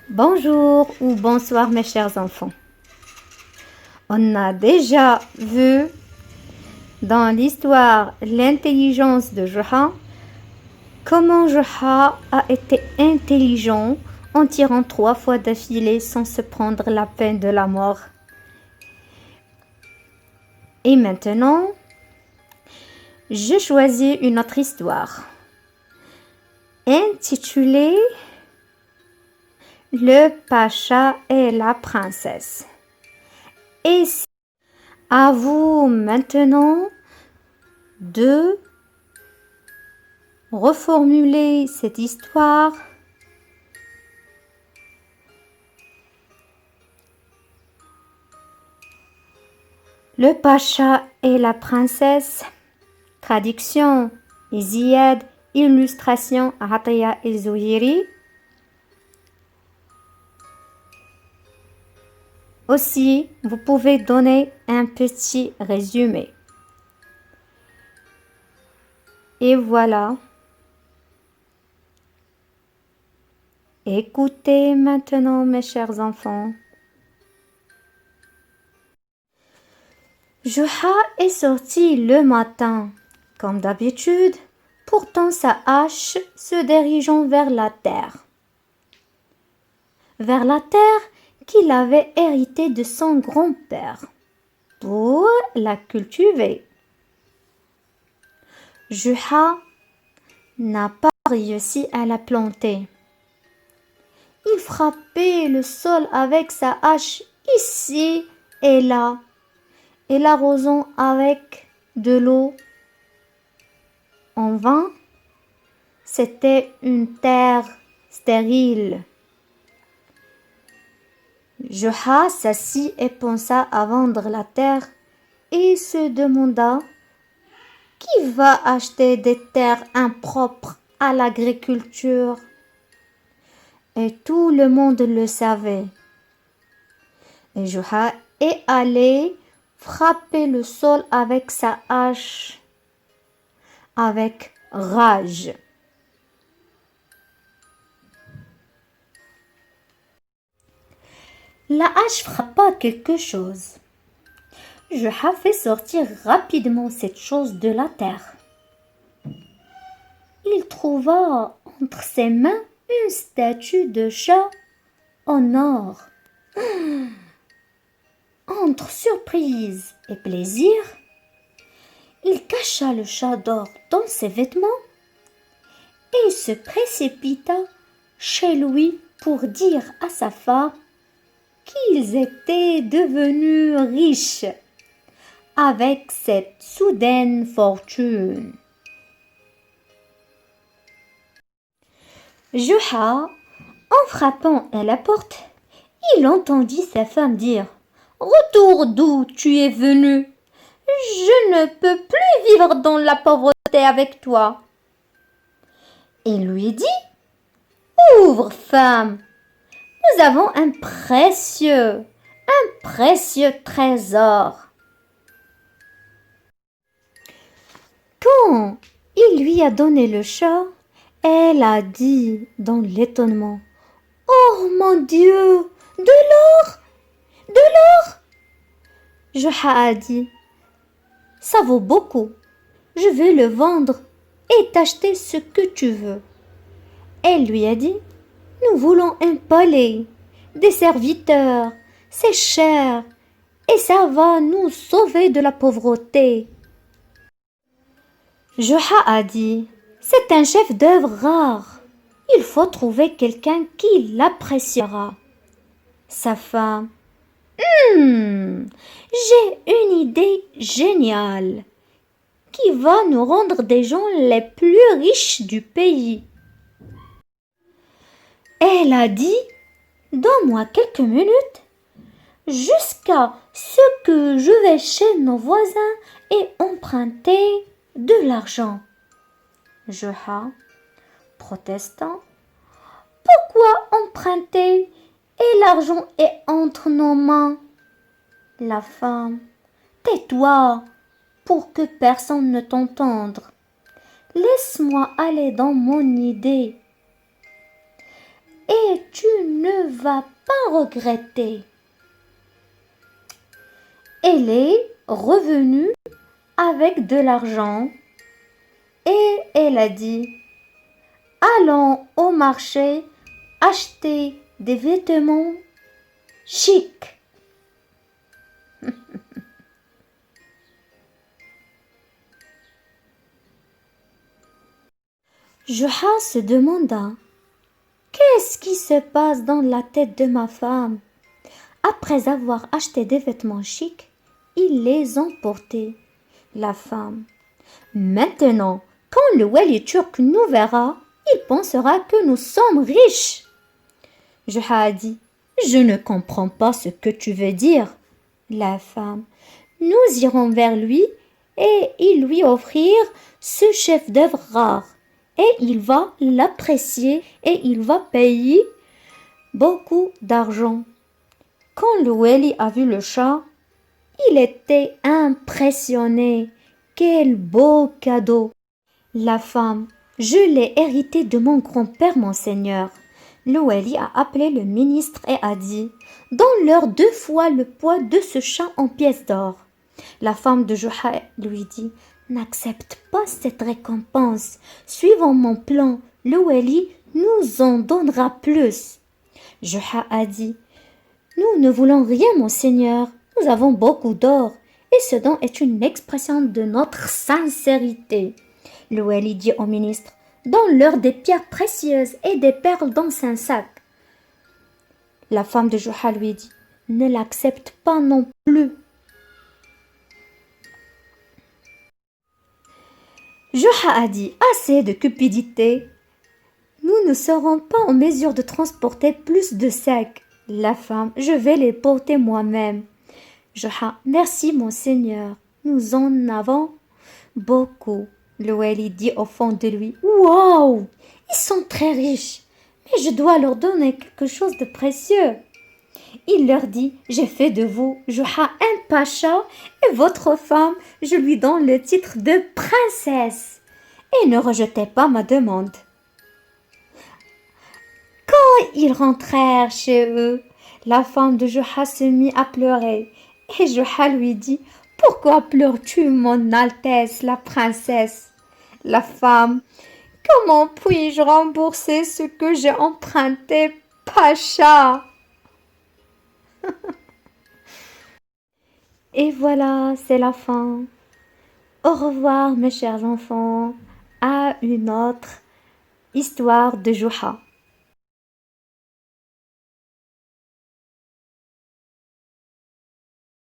Bonjour ou bonsoir mes chers enfants. On a déjà vu dans l'histoire l'intelligence de Juha, comment Juha a été intelligent en tirant 3 fois d'affilée sans se prendre la peine de la mort. Et maintenant, je choisis une autre histoire intitulée Le Pacha et la princesse. Et à vous maintenant de reformuler cette histoire Le Pacha et la princesse. Traduction Ziyad, illustration Ataya El-Zouhiri. Aussi, vous pouvez donner un petit résumé. Et voilà. Écoutez maintenant, mes chers enfants. Juha est sorti le matin, comme d'habitude, portant sa hache, se dirigeant vers la terre. Vers la terre qu'il avait héritée de son grand-père, pour la cultiver. Juha n'a pas réussi à la planter. Il frappait le sol avec sa hache ici et là, et l'arrosant avec de l'eau. En vain, c'était une terre stérile. Juha s'assit et pensa à vendre la terre et se demanda qui va acheter des terres impropres à l'agriculture. Et tout le monde le savait. Et Juha est allé frapper le sol avec sa hache, avec rage. La hache frappa quelque chose. Juha fait sortir rapidement cette chose de la terre. Il trouva entre ses mains une statue de chat en or. Entre surprise et plaisir, il cacha le chat d'or dans ses vêtements et se précipita chez lui pour dire à sa femme qu'ils étaient devenus riches avec cette soudaine fortune. Juha, en frappant à la porte, il entendit sa femme dire « Retour d'où tu es venu. Je ne peux plus vivre dans la pauvreté avec toi. » Il lui dit « Ouvre, femme, nous avons un précieux trésor. » Quand il lui a donné le chat, elle a dit dans l'étonnement « Oh mon Dieu, de l'or, de l'or !» Juha a dit « Ça vaut beaucoup, je vais le vendre et t'acheter ce que tu veux. » Elle lui a dit « Nous voulons un palais, des serviteurs, c'est cher et ça va nous sauver de la pauvreté. » Juha a dit « C'est un chef-d'œuvre rare. Il faut trouver quelqu'un qui l'appréciera. » Sa femme « J'ai une idée géniale qui va nous rendre des gens les plus riches du pays. » Elle a dit « Donne-moi quelques minutes jusqu'à ce que je vais chez nos voisins et emprunter de l'argent. » Juha, protestant, « Pourquoi emprunter et l'argent est entre nos mains. » La femme, « Tais-toi pour que personne ne t'entende. Laisse-moi aller dans mon idée. Et tu ne vas pas regretter. Elle est revenue avec de l'argent et elle a dit, allons au marché acheter des vêtements chics. Juha se demanda, qu'est-ce qui se passe dans la tête de ma femme? Après avoir acheté des vêtements chics, il les emportait. La femme. Maintenant, quand le wali turc nous verra, il pensera que nous sommes riches. Juha a dit, je ne comprends pas ce que tu veux dire. La femme. Nous irons vers lui et il lui offrir ce chef-d'œuvre rare. Et il va l'apprécier et il va payer beaucoup d'argent. Quand le wali a vu le chat, il était impressionné. Quel beau cadeau! La femme, je l'ai hérité de mon grand-père, monseigneur. Le wali a appelé le ministre et a dit, donne-leur 2 fois le poids de ce chat en pièces d'or. La femme de Juha lui dit, n'accepte pas cette récompense. Suivant mon plan, le wali nous en donnera plus. Juha a dit, nous ne voulons rien, monseigneur. Nous avons beaucoup d'or et ce don est une expression de notre sincérité. Le wali dit au ministre, donne-leur des pierres précieuses et des perles dans un sac. La femme de Juha lui dit, ne l'accepte pas non plus. Juha a dit, assez de cupidité. Nous ne serons pas en mesure de transporter plus de sacs. La femme, je vais les porter moi-même. Juha, merci monseigneur, nous en avons beaucoup. Le wali dit au fond de lui, waouh, ils sont très riches, mais je dois leur donner quelque chose de précieux. Il leur dit, j'ai fait de vous, Juha, un pacha, et votre femme, je lui donne le titre de princesse. Et ne rejetez pas ma demande. Quand ils rentrèrent chez eux, la femme de Juha se mit à pleurer. Et Juha lui dit, pourquoi pleures-tu, mon Altesse, la princesse? La femme, comment puis-je rembourser ce que j'ai emprunté, Pacha? Et voilà, c'est la fin. Au revoir, mes chers enfants, à une autre histoire de Juha.